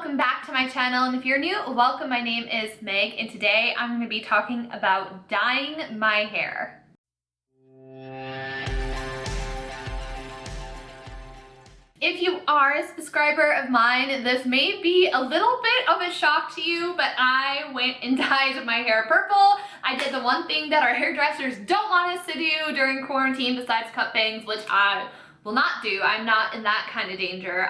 welcome back to my channel, and if you're new, welcome. My name is Meg, and today I'm going to be talking about dyeing my hair. If you are a subscriber of mine, this may be a little bit of a shock to you, but I went and dyed my hair purple. I did the one thing that our hairdressers don't want us to do during quarantine besides cut bangs, which I will not do. I'm not in that kind of danger.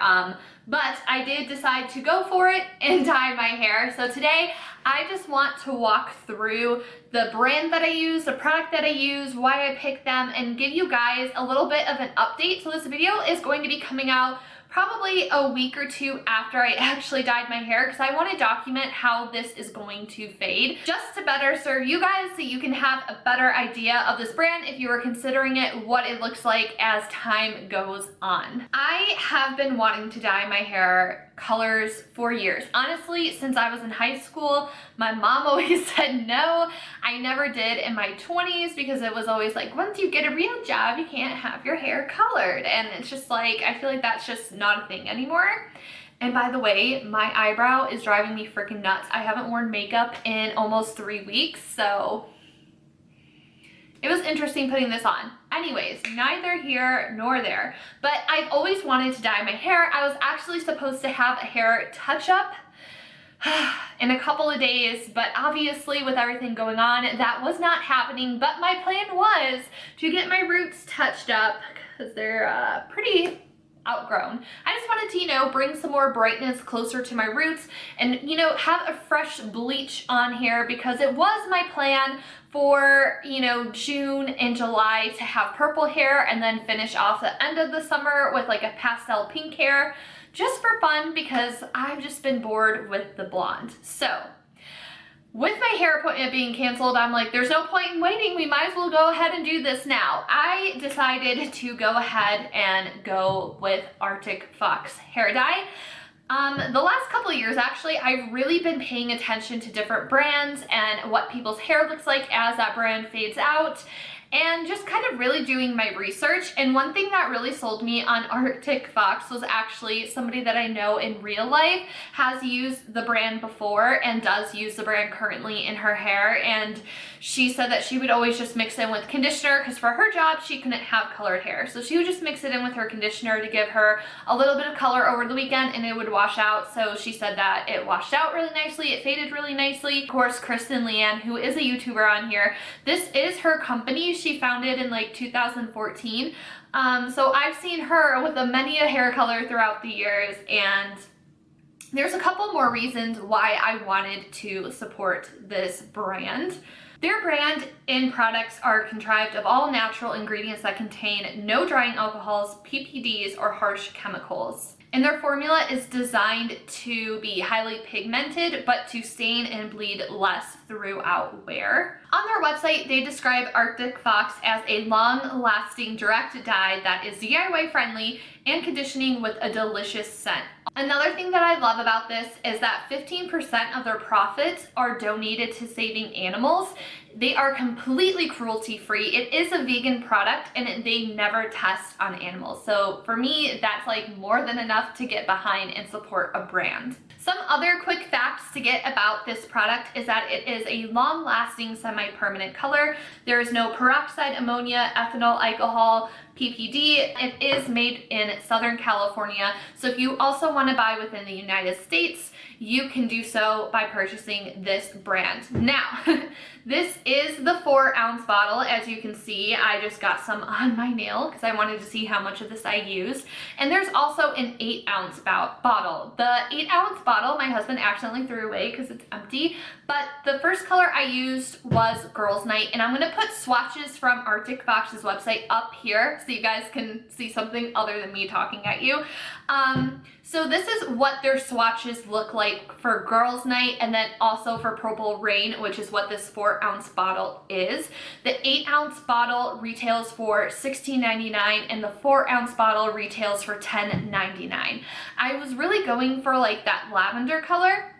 But I did decide to go for it and dye my hair. So today I just want to walk through the brand that I use, the product that I use, why I picked them, and give you guys a little bit of an update. So this video is going to be coming out probably a week or two after I actually dyed my hair, because I want to document how this is going to fade, just to better serve you guys so you can have a better idea of this brand if you are considering it, what it looks like as time goes on. I have been wanting to dye my hair colors for years. Honestly, since I was in high school, my mom always said no. I never did in my 20s because it was always like, once you get a real job, you can't have your hair colored. And it's just like, I feel like that's just not a thing anymore. And by the way, my eyebrow is driving me freaking nuts. I haven't worn makeup in almost 3 weeks, so it was interesting putting this on. Anyways, neither here nor there. But I've always wanted to dye my hair. I was actually supposed to have a hair touch-up in a couple of days, but obviously with everything going on, that was not happening. But my plan was to get my roots touched up because they're pretty outgrown. I just wanted to, you know, bring some more brightness closer to my roots and, you know, have a fresh bleach on here, because it was my plan for, you know, June and July to have purple hair and then finish off the end of the summer with like a pastel pink hair, just for fun, because I've just been bored with the blonde. So with my hair appointment being canceled, I'm like, there's no point in waiting. We might as well go ahead and do this now. I decided to go ahead and go with Arctic Fox hair dye. The last couple of years, actually, I've really been paying attention to different brands and what people's hair looks like as that brand fades out, and just kind of really doing my research. And one thing that really sold me on Arctic Fox was actually somebody that I know in real life has used the brand before and does use the brand currently in her hair. And she said that she would always just mix in with conditioner, because for her job, she couldn't have colored hair. So she would just mix it in with her conditioner to give her a little bit of color over the weekend, and it would wash out. So she said that it washed out really nicely. It faded really nicely. Of course, Kristen Leanne, who is a YouTuber on here, this is her company. She founded in like 2014. So I've seen her with many a hair color throughout the years, and there's a couple more reasons why I wanted to support this brand. Their brand and products are contrived of all natural ingredients that contain no drying alcohols, PPDs, or harsh chemicals. And their formula is designed to be highly pigmented, but to stain and bleed less throughout wear. On their website, they describe Arctic Fox as a long-lasting direct dye that is DIY friendly and conditioning with a delicious scent. Another thing that I love about this is that 15% of their profits are donated to saving animals. They are completely cruelty-free. It is a vegan product, and they never test on animals. So for me, that's like more than enough to get behind and support a brand. Some other quick facts to get about this product is that it is a long-lasting semi-permanent color. There is no peroxide, ammonia, ethanol, alcohol, PPD. It is made in Southern California. So if you also want to buy within the United States, you can do so by purchasing this brand. Now, this is the 4-ounce bottle. As you can see, I just got some on my nail because I wanted to see how much of this I used. And there's also an 8-ounce bottle. The 8-ounce bottle my husband accidentally threw away because it's empty, but the first color I used was Girls Night, and I'm going to put swatches from Arctic Fox's website up here so you guys can see something other than me talking at you. So this is what their swatches look like for Girls Night, and then also for Purple Rain, which is what this 4-ounce bottle is. The 8-ounce bottle retails for $16.99 and the 4-ounce bottle retails for $10.99. I was really going for like that lavender color,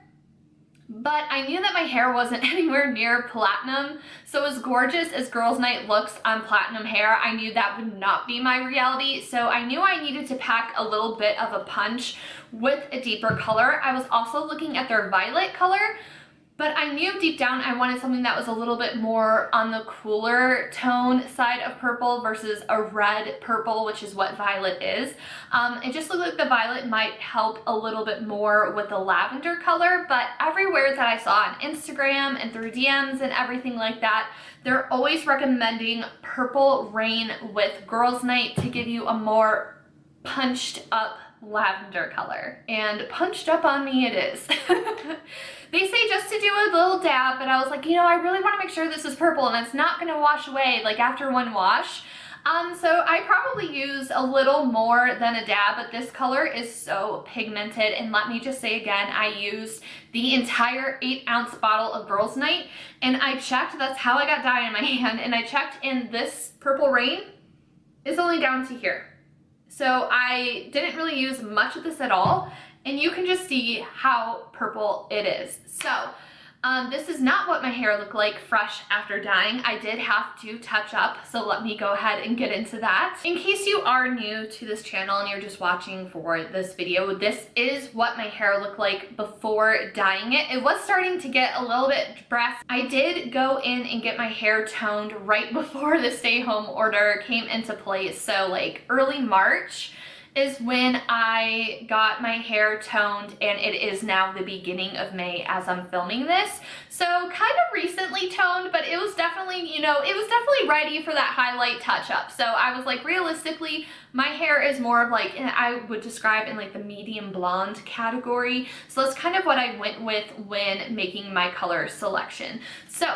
But I knew that my hair wasn't anywhere near platinum, so as gorgeous as Girls Night looks on platinum hair, I knew that would not be my reality, so I knew I needed to pack a little bit of a punch with a deeper color. I was also looking at their violet color, but I knew deep down I wanted something that was a little bit more on the cooler tone side of purple versus a red purple, which is what violet is. It just looked like the violet might help a little bit more with the lavender color, but everywhere that I saw on Instagram and through DMs and everything like that, they're always recommending Purple Rain with Girls Night to give you a more punched up lavender color, and punched up on me it is. They say just to do a little dab, but I was like, you know, I really want to make sure this is purple and it's not going to wash away like after one wash. So I probably used a little more than a dab, but this color is so pigmented, and let me just say again, I used the entire 8-ounce bottle of Girls Night, and I checked, that's how I got dye in my hand, and I checked in this Purple Rain is only down to here. So I didn't really use much of this at all, and you can just see how purple it is. So this is not what my hair looked like fresh after dyeing. I did have to touch up, so let me go ahead and get into that. In case you are new to this channel and you're just watching for this video, this is what my hair looked like before dyeing it. It was starting to get a little bit brassy. I did go in and get my hair toned right before the stay-home order came into place, so like early March is when I got my hair toned, and it is now the beginning of May as I'm filming this. So kind of recently toned, but it was definitely, you know, it was definitely ready for that highlight touch up. So I was like, realistically, my hair is more of like, I would describe in like the medium blonde category. So that's kind of what I went with when making my color selection. So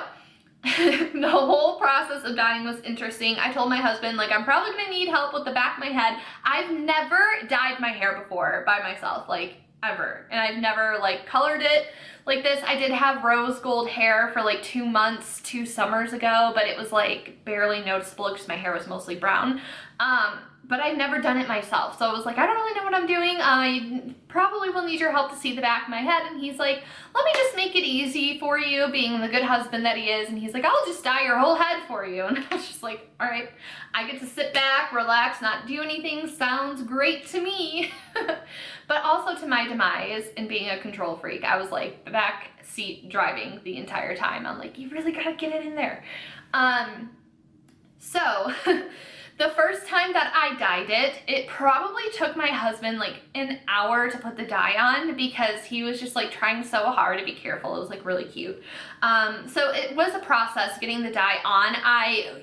the whole process of dyeing was interesting. I told my husband, like, I'm probably gonna need help with the back of my head. I've never dyed my hair before by myself, like, ever. And I've never, like, colored it like this. I did have rose gold hair for like 2 months, 2 summers ago, but it was like barely noticeable because my hair was mostly brown. But I've never done it myself. So I was like, I don't really know what I'm doing. I probably will need your help to see the back of my head. And he's like, let me just make it easy for you, being the good husband that he is. And he's like, I'll just dye your whole head for you. And I was just like, all right, I get to sit back, relax, not do anything. Sounds great to me. But also to my demise in being a control freak, I was like back seat driving the entire time. I'm like, you really gotta get it in there. So the first time that I dyed it, it probably took my husband like an hour to put the dye on because he was just like trying so hard to be careful. It was like really cute. So it was a process getting the dye on. I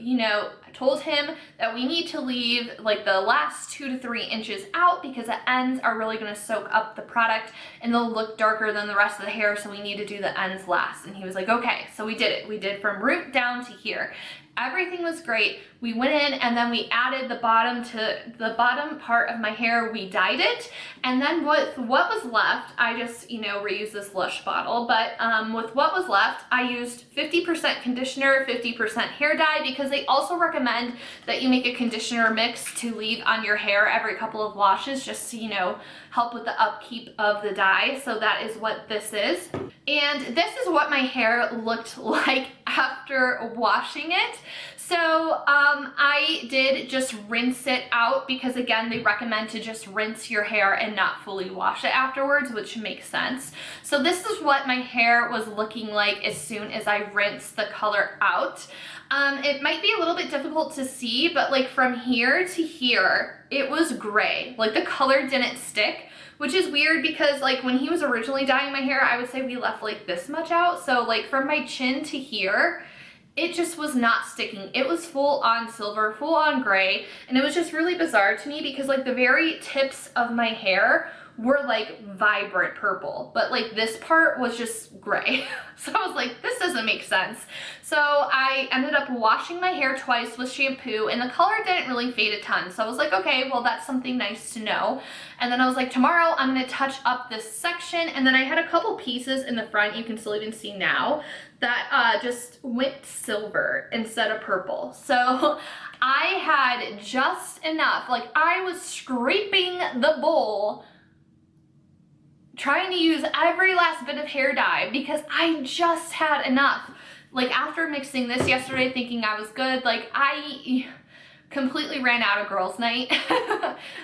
told him that we need to leave like the last 2 to 3 inches out because the ends are really going to soak up the product and they'll look darker than the rest of the hair, so we need to do the ends last. And he was like, okay. So we did it. We did from root down to here. Everything was great. We went in and then we added the bottom to the bottom part of my hair. We dyed it, and then with what was left, I just reused this Lush bottle, but with what was left, I used 50% conditioner, 50% hair dye, because they also recommend that you make a conditioner mix to leave on your hair every couple of washes, just to help with the upkeep of the dye. So that is what this is. And this is what my hair looked like after washing it. So I did just rinse it out because, again, they recommend to just rinse your hair and not fully wash it afterwards, which makes sense. So this is what my hair was looking like as soon as I rinsed the color out. It might be a little bit difficult to see, but like from here to here, it was gray. Like the color didn't stick, which is weird because like when he was originally dyeing my hair, I would say we left like this much out. So like from my chin to here, it just was not sticking. It was full on silver, full on gray, and it was just really bizarre to me because like the very tips of my hair were like vibrant purple, but like this part was just gray. So I was like, this doesn't make sense. So I ended up washing my hair twice with shampoo, and the color didn't really fade a ton. So I was like, okay, well, that's something nice to know. And then I was like, tomorrow I'm gonna touch up this section. And then I had a couple pieces in the front, you can still even see now, that just went silver instead of purple. So I had just enough, like I was scraping the bowl trying to use every last bit of hair dye because I just had enough. Like after mixing this yesterday thinking I was good, like I completely ran out of girls' night.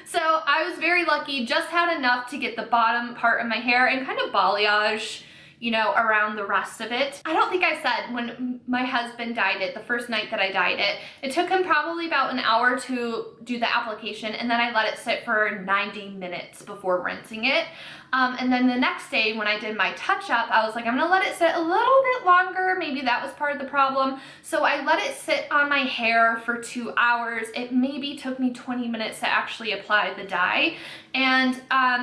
So I was very lucky, just had enough to get the bottom part of my hair and kind of balayage, you know, around the rest of it. I don't think I said when my husband dyed it, the first night that I dyed it, it took him probably about an hour to do the application, and then I let it sit for 90 minutes before rinsing it. And then the next day when I did my touch-up, I was like, I'm gonna let it sit a little bit longer. Maybe that was part of the problem. So I let it sit on my hair for 2 hours. It maybe took me 20 minutes to actually apply the dye. And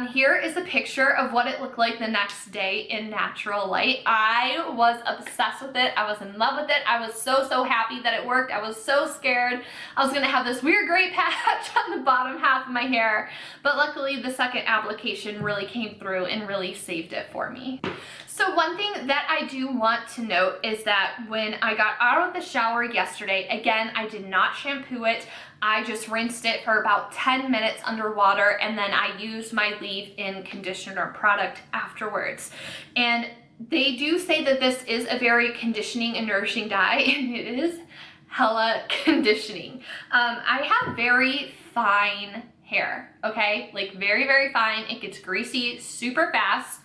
here is a picture of what it looked like the next day in natural light. I was obsessed with it. I was in love with it. I was so happy that it worked. I was so scared I was gonna have this weird gray patch on the bottom half of my hair. But luckily the second application really came through and really saved it for me. So one thing that I do want to note is that when I got out of the shower yesterday, again, I did not shampoo it. I just rinsed it for about 10 minutes underwater, and then I used my leave-in conditioner product afterwards. And they do say that this is a very conditioning and nourishing dye, and it is hella conditioning. I have very fine hair, okay? Like very fine. It gets greasy super fast.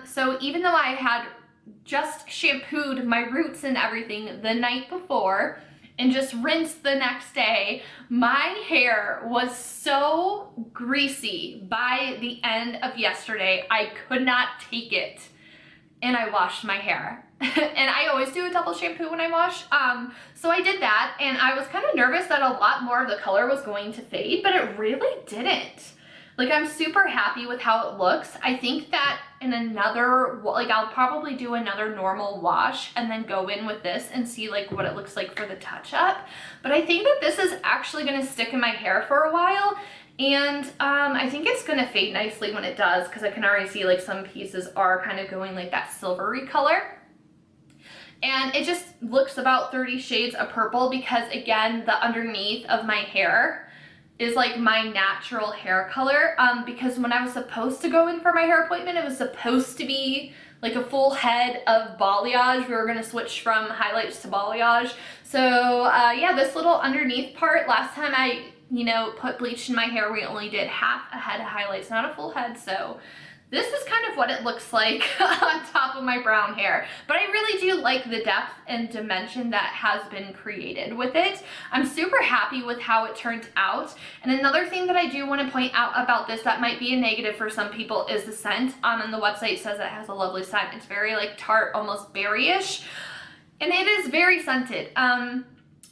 So even though I had just shampooed my roots and everything the night before and just rinsed the next day, my hair was so greasy by the end of yesterday, I could not take it. And I washed my hair. And I always do a double shampoo when I wash. So I did that, and I was kind of nervous that a lot more of the color was going to fade, but it really didn't. Like, I'm super happy with how it looks. I think that in another, like, I'll probably do another normal wash and then go in with this and see like what it looks like for the touch-up. But I think that this is actually gonna stick in my hair for a while. And I think it's gonna fade nicely when it does, because I can already see like some pieces are kind of going like that silvery color. And it just looks about 30 shades of purple because, again, the underneath of my hair is like my natural hair color, because when I was supposed to go in for my hair appointment, it was supposed to be like a full head of balayage. We were gonna switch from highlights to balayage. So yeah, this little underneath part, last time I, you know, put bleach in my hair, we only did half a head of highlights, not a full head. So this is kind of what it looks like on top of my brown hair. But I really do like the depth and dimension that has been created with it. I'm super happy with how it turned out. And another thing that I do want to point out about this that might be a negative for some people is the scent. And the website says it has a lovely scent. It's very like tart, almost berryish. And it is very scented.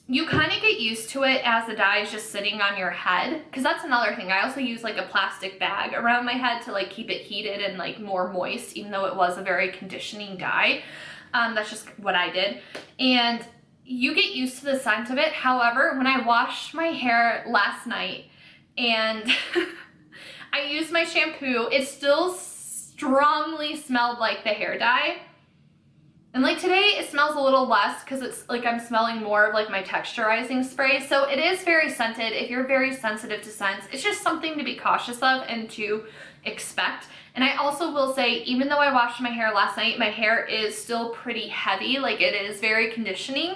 You kind of get used to it as the dye is just sitting on your head, because that's another thing. I also use like a plastic bag around my head to like keep it heated and like more moist, even though it was a very conditioning dye. That's just what I did. And you get used to the scent of it. However, when I washed my hair last night and I used my shampoo, it still strongly smelled like the hair dye. And like today it smells a little less because it's like I'm smelling more of like my texturizing spray. So it is very scented. If you're very sensitive to scents, it's just something to be cautious of and to expect. And I also will say, even though I washed my hair last night, my hair is still pretty heavy. Like, it is very conditioning.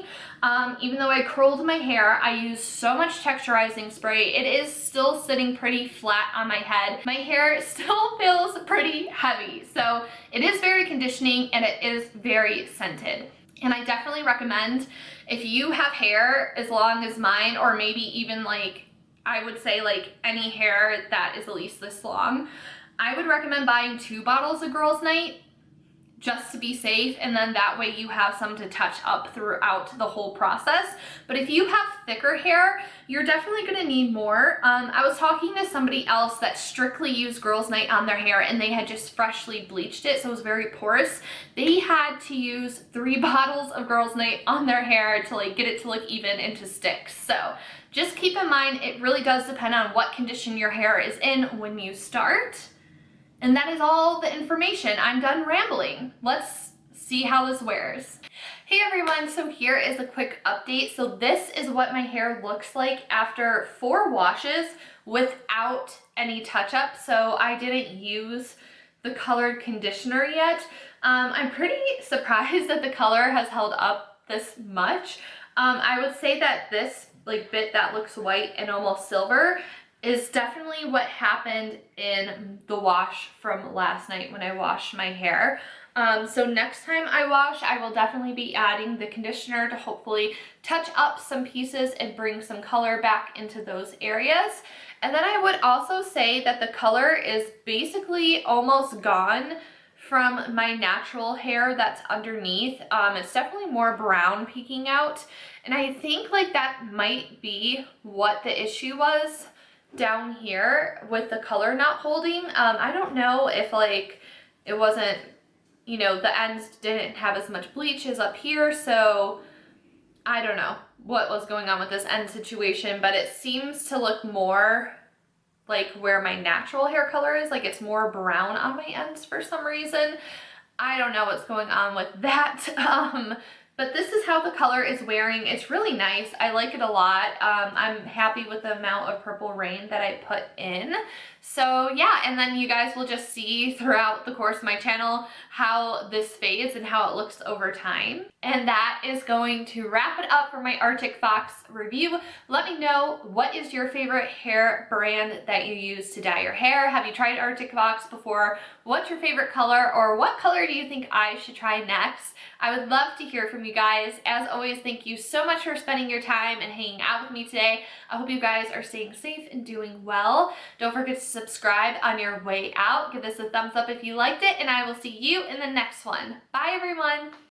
Even though I curled my hair, I used so much texturizing spray. It is still sitting pretty flat on my head. My hair still feels pretty heavy. So it is very conditioning and it is very scented. And I definitely recommend, if you have hair as long as mine, or maybe even like, I would say like any hair that is at least this long, I would recommend buying 2 bottles of Girls Night just to be safe, and then that way you have some to touch up throughout the whole process. But if you have thicker hair, you're definitely gonna need more. I was talking to somebody else that strictly used Girls Night on their hair, and they had just freshly bleached it, so it was very porous. They had to use 3 bottles of Girls Night on their hair to like get it to look even and to stick. So just keep in mind, it really does depend on what condition your hair is in when you start. And that is all the information. I'm done rambling. Let's see how this wears. Hey everyone, so here is a quick update. So this is what my hair looks like after 4 washes without any touch-up. So I didn't use the colored conditioner yet. I'm pretty surprised that the color has held up this much. I would say that this like bit that looks white and almost silver is definitely what happened in the wash from last night when I washed my hair. So next time I wash, I will definitely be adding the conditioner to hopefully touch up some pieces and bring some color back into those areas. And then I would also say that the color is basically almost gone from my natural hair that's underneath. It's definitely more brown peeking out. And I think like that might be what the issue was down here with the color not holding. I don't know if like it wasn't, you know, the ends didn't have as much bleach as up here, so I don't know what was going on with this end situation, but it seems to look more like where my natural hair color is, like it's more brown on my ends for some reason. I don't know what's going on with that. But this is how the color is wearing. It's really nice. I like it a lot. I'm happy with the amount of Purple Rain that I put in. So yeah, and then you guys will just see throughout the course of my channel how this fades and how it looks over time. And that is going to wrap it up for my Arctic Fox review. Let me know, what is your favorite hair brand that you use to dye your hair? Have you tried Arctic Fox before? What's your favorite color, or what color do you think I should try next? I would love to hear from you guys. As always, thank you so much for spending your time and hanging out with me today. I hope you guys are staying safe and doing well. Don't forget to subscribe on your way out. Give this a thumbs up if you liked it, and I will see you in the next one. Bye, everyone.